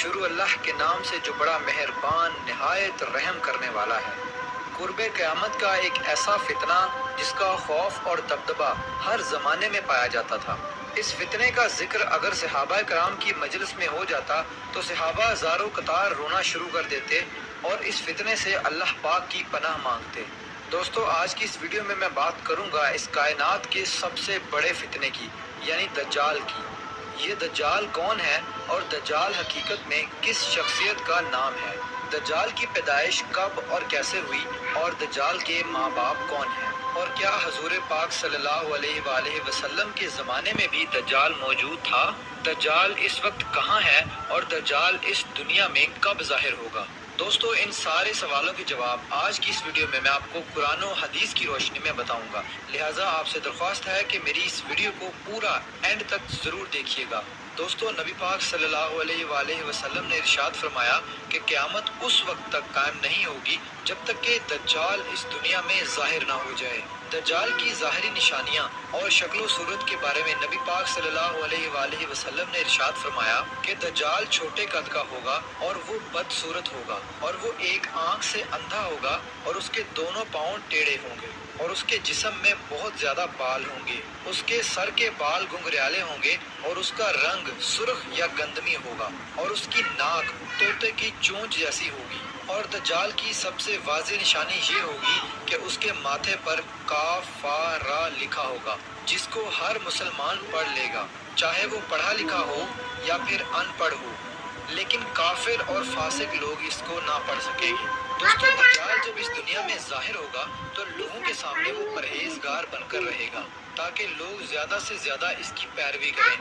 شروع اللہ کے نام سے جو بڑا مہربان نہایت رحم کرنے والا ہے۔ قرب قیامت کا ایک ایسا فتنہ جس کا خوف اور دبدبہ ہر زمانے میں پایا جاتا تھا۔ اس فتنے کا ذکر اگر صحابہ کرام کی مجلس میں ہو جاتا تو صحابہ زارو قطار رونا شروع کر دیتے اور اس فتنے سے اللہ پاک کی پناہ مانگتے۔ دوستو، آج کی اس ویڈیو میں بات کروں گا اس کائنات کے سب سے بڑے فتنے کی، یعنی دجال کی۔ یہ دجال کون ہے اور دجال حقیقت میں کس شخصیت کا نام ہے؟ دجال کی پیدائش کب اور کیسے ہوئی اور دجال کے ماں باپ کون ہیں؟ اور کیا حضور پاک صلی اللہ علیہ وآلہ وسلم کے زمانے میں بھی دجال موجود تھا؟ دجال اس وقت کہاں ہے اور دجال اس دنیا میں کب ظاہر ہوگا؟ دوستو، ان سارے سوالوں کے جواب آج کی اس ویڈیو میں آپ کو قرآن و حدیث کی روشنی میں بتاؤں گا، لہٰذا آپ سے درخواست ہے کہ میری اس ویڈیو کو پورا اینڈ تک ضرور دیکھیے گا۔ دوستو، نبی پاک صلی اللہ علیہ وآلہ وسلم نے ارشاد فرمایا کہ قیامت اس وقت تک قائم نہیں ہوگی جب تک کہ دجال اس دنیا میں ظاہر نہ ہو جائے۔ دجال کی ظاہری نشانیاں اور شکل و صورت کے بارے میں نبی پاک صلی اللہ علیہ وآلہ وسلم نے ارشاد فرمایا کہ دجال چھوٹے قد کا ہوگا اور وہ بد صورت ہوگا، اور وہ ایک آنکھ سے اندھا ہوگا اور اس کے دونوں پاؤں ٹیڑھے ہوں گے، اور اس کے جسم میں بہت زیادہ بال ہوں گے، اس کے سر کے بال گھنگریالے ہوں گے اور اس کا رنگ سرخ یا گندمی ہوگا، اور اس کی ناک طوطے کی چونچ جیسی ہوگی۔ اور دجال کی سب سے واضح نشانی یہ ہوگی کہ اس کے ماتھے پر کاف فا را لکھا ہوگا، جس کو ہر مسلمان پڑھ لے گا، چاہے وہ پڑھا لکھا ہو یا پھر ان پڑھ ہو، لیکن کافر اور فاسق لوگ اس کو نہ پڑھ سکیں گے۔ دوستو، دجال جب اس دنیا میں ظاہر ہوگا تو لوگوں کے سامنے وہ پرہیزگار بن کر رہے گا تاکہ لوگ زیادہ سے زیادہ اس کی پیروی کریں،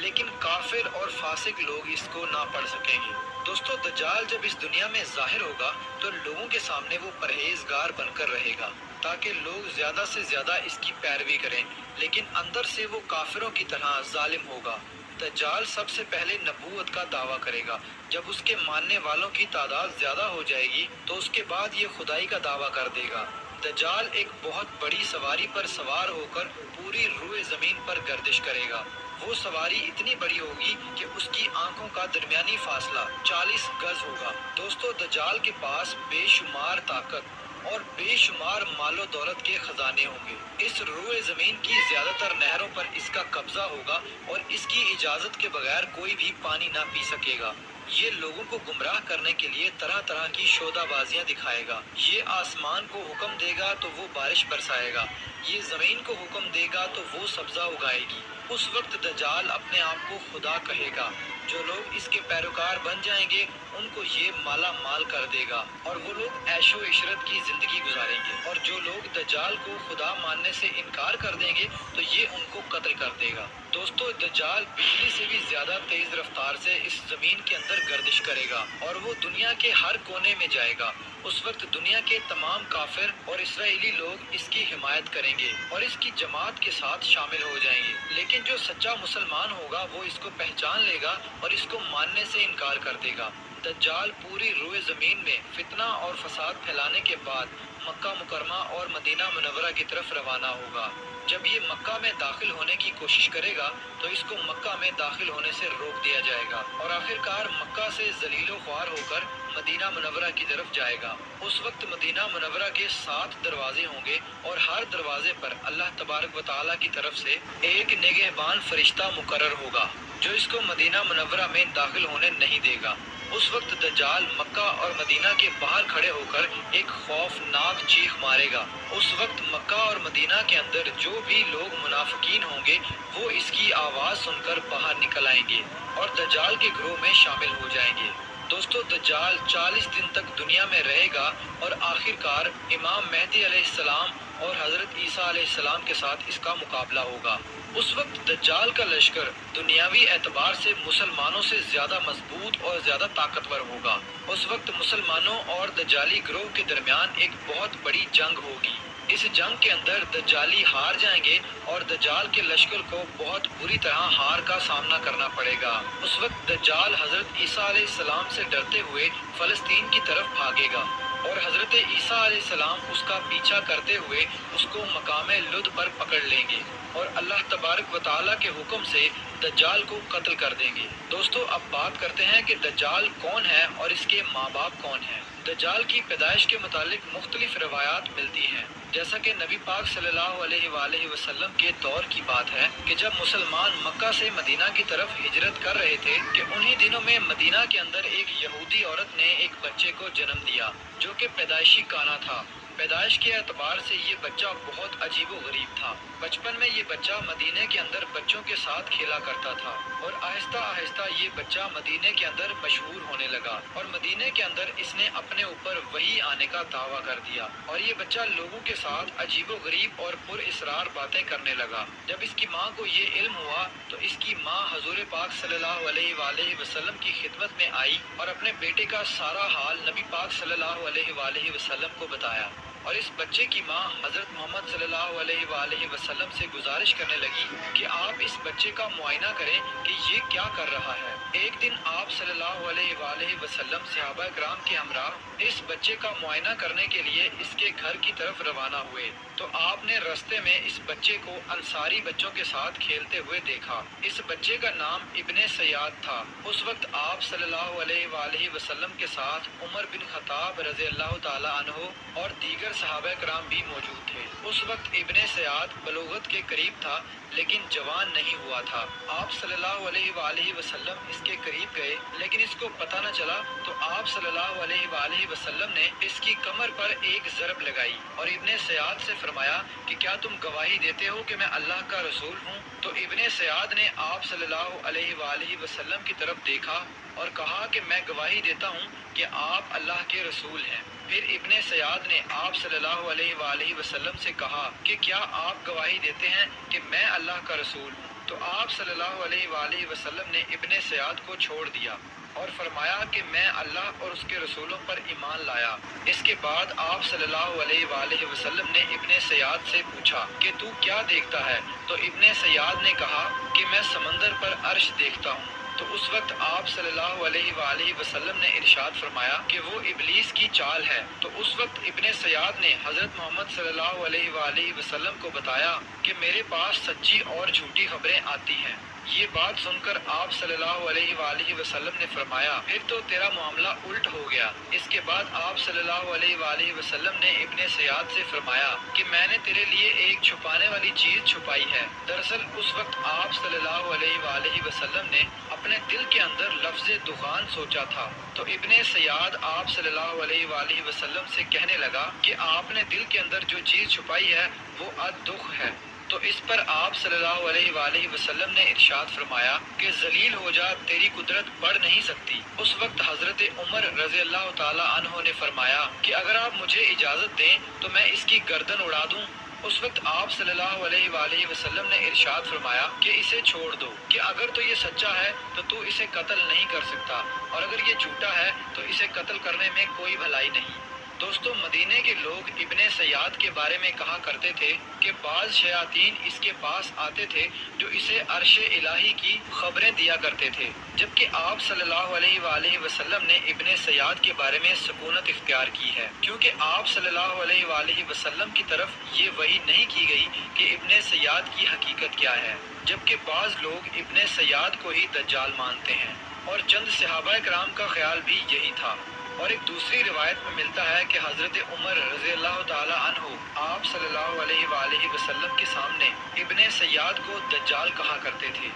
لیکن کافر اور فاسق لوگ اس کو نہ پڑھ سکیں گے۔ دوستو، دجال جب اس دنیا میں ظاہر ہوگا تو لوگوں کے سامنے وہ پرہیزگار بن کر رہے گا تاکہ لوگ زیادہ سے زیادہ اس کی پیروی کریں، لیکن اندر سے وہ کافروں کی طرح ظالم ہوگا۔ دجال سب سے پہلے نبوت کا دعویٰ کرے گا۔ جب اس کے ماننے والوں کی تعداد زیادہ ہو جائے گی تو اس کے بعد یہ خدائی کا دعویٰ کر دے گا۔ دجال ایک بہت بڑی سواری پر سوار ہو کر پوری روئے زمین پر گردش کرے گا۔ وہ سواری اتنی بڑی ہوگی کہ اس کی آنکھوں کا درمیانی فاصلہ 40 گز ہوگا۔ دوستو، دجال کے پاس بے شمار طاقت اور بے شمار مال و دولت کے خزانے ہوں گے۔ اس روئے زمین کی زیادہ تر نہروں پر اس کا قبضہ ہوگا اور اس کی اجازت کے بغیر کوئی بھی پانی نہ پی سکے گا۔ یہ لوگوں کو گمراہ کرنے کے لیے طرح طرح کی شودہ بازیاں دکھائے گا۔ یہ آسمان کو حکم دے گا تو وہ بارش برسائے گا، یہ زمین کو حکم دے گا تو وہ سبزہ اگائے گی۔ اس وقت دجال اپنے آپ کو خدا کہے گا۔ جو لوگ اس کے پیروکار بن جائیں گے ان کو یہ مالا مال کر دے گا اور وہ لوگ عیش و عشرت کی زندگی گزاریں گے، اور جو لوگ دجال کو خدا ماننے سے انکار کر دیں گے تو یہ ان کو قتل کر دے گا۔ دوستو، دجال بجلی سے بھی زیادہ تیز رفتار سے اس زمین کے اندر گردش کرے گا اور وہ دنیا کے ہر کونے میں جائے گا۔ اس وقت دنیا کے تمام کافر اور اسرائیلی لوگ اس کی حمایت کریں گے اور اس کی جماعت کے ساتھ شامل ہو جائیں گے، لیکن جو سچا مسلمان ہوگا وہ اس کو پہچان لے گا اور اس کو ماننے سے انکار کر دے گا۔ دجال پوری روئے زمین میں فتنہ اور فساد پھیلانے کے بعد مکہ مکرمہ اور مدینہ منورہ کی طرف روانہ ہوگا۔ جب یہ مکہ میں داخل ہونے کی کوشش کرے گا تو اس کو مکہ میں داخل ہونے سے روک دیا جائے گا اور آخرکار مکہ سے ذلیل و خوار ہو کر مدینہ منورہ کی طرف جائے گا۔ اس وقت مدینہ منورہ کے 7 دروازے ہوں گے اور ہر دروازے پر اللہ تبارک و تعالیٰ کی طرف سے ایک نگہبان فرشتہ مقرر ہوگا جو اس کو مدینہ منورہ میں داخل ہونے نہیں دے گا۔ اس وقت دجال مکہ اور مدینہ کے باہر کھڑے ہو کر ایک خوفناک چیخ مارے گا۔ اس وقت مکہ اور مدینہ کے اندر جو بھی لوگ منافقین ہوں گے وہ اس کی آواز سن کر باہر نکل آئیں گے اور دجال کے گروہ میں شامل ہو جائیں گے۔ دوستو، دجال 40 دن تک دنیا میں رہے گا اور آخرکار امام مہدی علیہ السلام اور حضرت عیسیٰ علیہ السلام کے ساتھ اس کا مقابلہ ہوگا۔ اس وقت دجال کا لشکر دنیاوی اعتبار سے مسلمانوں سے زیادہ مضبوط اور زیادہ طاقتور ہوگا۔ اس وقت مسلمانوں اور دجالی گروہ کے درمیان ایک بہت بڑی جنگ ہوگی۔ اس جنگ کے اندر دجالی ہار جائیں گے اور دجال کے لشکر کو بہت بری طرح ہار کا سامنا کرنا پڑے گا۔ اس وقت دجال حضرت عیسیٰ علیہ السلام سے ڈرتے ہوئے فلسطین کی طرف بھاگے گا اور حضرت عیسیٰ علیہ السلام اس کا پیچھا کرتے ہوئے اس کو مقام لد پر پکڑ لیں گے۔ और अल्लाह तबारक व तआला के हुक्म से दज्जाल को कत्ल कर देंगे। दोस्तों, अब बात करते हैं कि दज्जाल कौन है और इसके माँ बाप कौन हैं। दज्जाल की पैदाइश के मुतालिक मुख्तलिफ रवायात मिलती हैं। जैसा कि नबी पाक सल्लल्लाहु अलैहि वसल्लम के दौर की बात है कि जब मुसलमान मक्का से मदीना की तरफ हिजरत कर रहे थे कि उन्हीं दिनों में मदीना के अंदर एक यहूदी औरत ने एक बच्चे को जन्म दिया जो कि पैदाइशी काना था। पैदाइश के एतबार से ये बच्चा बहुत अजीबो गरीब था। बचपन में ये बच्चा मदीने के अंदर बच्चों के साथ खेला करता था और आहिस्ता आहिस्ता ये बच्चा मदीने के अंदर मशहूर होने लगा और मदीने के अंदर इसने अपने ऊपर वही आने का दावा कर दिया और ये बच्चा लोगों के साथ अजीबो गरीब और पुरइसरार बातें करने लगा। जब इसकी माँ को ये इल्म हुआ तो इसकी माँ हजूर पाक सल्लल्लाहु अलैहि वसल्लम की खिदमत में आई और अपने बेटे का सारा हाल नबी पाक सल्लल्लाहु अलैहि वसल्लम को बताया और इस बच्चे की माँ हजरत मोहम्मद सल्लल्लाहु अलैहि वसल्लम से गुजारिश करने लगी कि आप इस बच्चे का मुआयना करें कि ये क्या कर रहा है। एक दिन आप सल्लल्लाहु अलैहि वसल्लम सहाबा किराम के हमराह इस बच्चे का मुआयना करने के लिए इसके घर की तरफ रवाना हुए तो आपने रास्ते में इस बच्चे को अंसारी बच्चों के साथ खेलते हुए देखा। इस बच्चे का नाम इब्ने सयाद था। उस वक्त आप सल्लल्लाहु अलैहि वसल्लम के साथ उमर बिन खत्ताब रज़ी अल्लाह ताला अन्हु और दीगर सहाबा किराम भी मौजूद थे। उस वक्त इब्ने सयाद बलूगत के करीब था लेकिन जवान नहीं हुआ था। आप सल्लल्लाहु अलैहि वसल्लम इसके करीब गए लेकिन इसको पता न चला तो आप सल्लल्लाहु अलैहि वसल्लम ने इसकी कमर पर एक ज़रब लगाई और इब्ने सयाद से फरमाया कि क्या तुम गवाही देते हो कि मैं अल्लाह का रसूल हूँ। तो इब्ने सयाद ने आप सल्लल्लाहु अलैहि वसल्लम की तरफ देखा और कहा कि मैं गवाही देता हूँ कि आप अल्लाह के रसूल हैं। फिर इब्ने सयाद ने आप सल्लल्लाहु अलैहि वसल्लम से कहा कि क्या आप गवाही देते हैं कि मैं अल्लाह का रसूल हूँ। तो आप सल्लल्लाहु अलैहि वसल्लम ने इब्ने सयाद को छोड़ दिया और फरमाया कि मैं अल्लाह और उसके रसूलों पर ईमान लाया। इसके बाद आप सल्लल्लाहु अलैहि वसल्लम ने इब्ने सयाद से पूछा कि तू क्या देखता है। तो इब्ने सयाद ने कहा कि मैं समंदर पर अर्श देखता हूँ। तो उस वक्त आप सल्लल्लाहु अलैहि वसल्लम ने इरशाद फरमाया कि वो इब्लीस की चाल है। तो उस वक्त इब्ने सयाद ने हजरत मोहम्मद सल्लल्लाहु अलैहि वसल्लम को बताया कि मेरे पास सच्ची और झूठी खबरें आती हैं। ये बात सुनकर आप सल्लल्लाहु अलैहि वसल्लम ने फरमाया फिर तो तेरा मामला उल्ट हो गया। इसके बाद आप सल्लल्लाहु अलैहि वसल्लम ने इब्ने सयाद से फरमाया कि मैंने तेरे लिए एक छुपाने वाली चीज छुपाई है। दरअसल उस वक्त आप सल्लल्लाहु अलैहि वसल्लम ने अपने दिल के अंदर लफ्ज़ दुखान सोचा था। तो इब्ने सयाद आप सल्लल्लाहु अलैहि वसल्लम से कहने लगा कि आपने दिल के अंदर जो चीज छुपाई है वो अद-दुख है। तो इस पर आप सल्लल्लाहु अलैहि वसल्लम ने इरशाद फरमाया कि जलील हो जा, तेरी कुदरत बढ़ नहीं सकती। उस वक्त हजरत उमर रज़ी अल्लाह ताला अन्हो ने फरमाया कि अगर आप मुझे इजाज़त दें तो मैं इसकी गर्दन उड़ा दूं। उस वक्त आप सल्लल्लाहु अलैहि वसल्लम ने इरशाद फरमाया कि इसे छोड़ दो कि अगर तो ये सच्चा है तो तू इसे कत्ल नहीं कर सकता और अगर ये झूठा है तो इसे कत्ल करने में कोई भलाई नहीं। दोस्तों, मदीने के लोग इब्ने सयाद के बारे में कहा करते थे कि बाज शयातीन इसके पास आते थे जो इसे अर्श इलाही की खबरें दिया करते थे, जबकि आप सल्लल्लाहु अलैहि वसल्लम ने इब्ने सयाद के बारे में सुकूनत इख्तियार की है क्योंकि आप सल्लल्लाहु अलैहि वसल्लम की तरफ ये वही नहीं की गई कि इब्ने सयाद की हकीकत क्या है, जबकि बाज लोग इब्ने सयाद को ही दज्जाल मानते हैं और चंद सहाबा किराम का ख्याल भी यही था। और एक दूसरी रिवायत में मिलता है कि हजरत उमर रज़ी अल्लाह ताला अन्हु आप सल्लल्लाहु अलैहि वसल्लम के सामने इब्ने सयाद को दज्जाल कहा करते थे,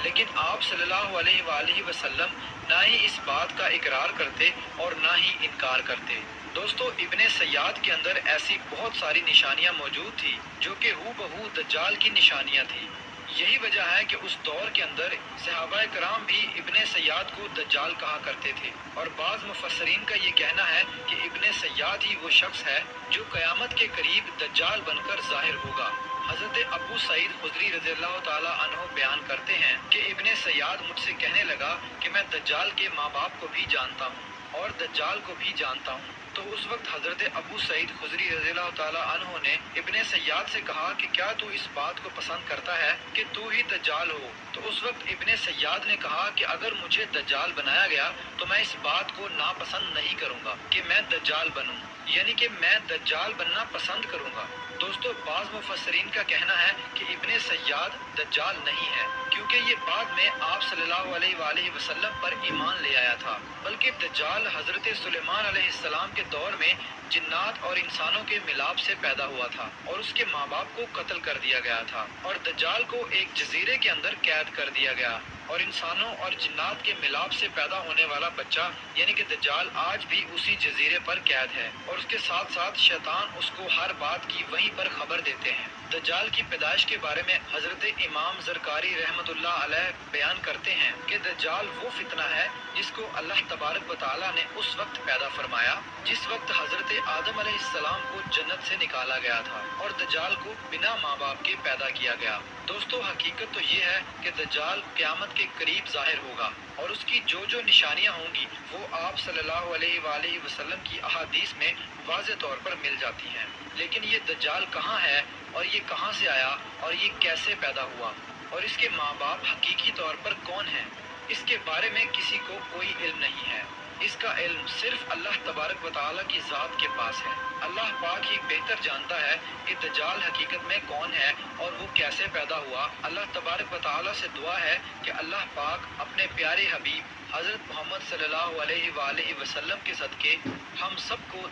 लेकिन आप सल्लल्लाहु अलैहि वसल्लम ना ही इस बात का इकरार करते और ना ही इनकार करते। दोस्तों, इब्ने सयाद के अंदर ऐसी बहुत सारी निशानियां मौजूद थी जो कि हूबहू दज्जाल की निशानियां थी। यही वजह है कि उस दौर के अंदर सहाबा कराम भी इब्ने सयाद को दज्जाल कहा करते थे और बाज़ मुफस्सरीन का ये कहना है कि इब्ने सयाद ही वो शख्स है जो क़यामत के करीब दज्जाल बनकर ज़ाहिर होगा। हज़रत अबू सईद खुदरी रज़ी अल्लाह ताला अन्हु बयान करते हैं कि इब्ने सयाद मुझसे कहने लगा कि मैं दज्जाल के माँ बाप को भी जानता हूँ और दज्जाल को भी जानता हूँ। तो उस वक्त हजरत अबू सईद खुदरी रज़ियल्लाहु ताला अन्हो ने इब्ने सय्याद से कहा कि क्या तू इस बात को पसंद करता है कि तू ही दज्जाल हो। तो उस वक्त इब्ने सय्याद ने कहा कि अगर मुझे दज्जाल बनाया गया तो मैं इस बात को नापसंद नहीं करूंगा कि मैं दज्जाल बनूं, यानी कि मैं दज्जाल बनना पसंद करूंगा। दोस्तों, बाज़ मुफस्सिरीन का कहना है कि इब्ने सय्याद दज्जाल नहीं है, क्योंकि ये बाद में आप सल्लल्लाहु अलैहि वसल्लम पर ईमान ले आया था, बल्कि दज्जाल हजरत सुलेमान अलैहिस्सलाम के दौर में जिन्नात और इंसानों के मिलाप से पैदा हुआ था और उसके माँ बाप को कत्ल कर दिया गया था और दज्जाल को एक जजीरे के अंदर कैद कर दिया गया और इंसानों और जिन्नात के मिलाप से पैदा होने वाला बच्चा यानी कि दज्जाल आज भी उसी जजीरे पर कैद है और उसके साथ साथ शैतान उसको हर बात की वहीं पर खबर देते हैं। दज्जाल की पैदाइश के बारे में हजरत इमाम ज़रकारी रहमतुल्लाह अलैह बयान करते हैं कि दज्जाल वो फितना है जिसको अल्लाह तबारक व तआला ने उस वक्त पैदा फरमाया जिस वक्त हजरत आदम अलैहिस्सलाम को जन्नत से निकाला गया था और दज्जाल को बिना माँ बाप के पैदा किया गया। दोस्तों, हकीकत तो ये है कि दज्जाल क़यामत के करीब ज़ाहिर होगा और उसकी जो जो निशानियाँ होंगी वो आप सल्लल्लाहु अलैहि वसल्लम की अहादीस में वाज़े तौर पर मिल जाती हैं। लेकिन ये दज्जाल कहाँ है और ये कहाँ से आया और ये कैसे पैदा हुआ और इसके माँ बाप हकीकी तौर पर कौन हैं, इसके बारे में किसी को कोई इल्म नहीं है। इसका इल्म सिर्फ अल्लाह तबारक व तआला की ज़ात के पास है। अल्लाह पाक ही बेहतर जानता है कि दज्जाल हकीकत में कौन है और वो कैसे पैदा हुआ। अल्लाह तबारक व तआला से दुआ है कि अल्लाह पाक अपने प्यारे हबीब हज़रत मोहम्मद सल्लल्लाहु अलैहि वसल्लम के सदके हम सबको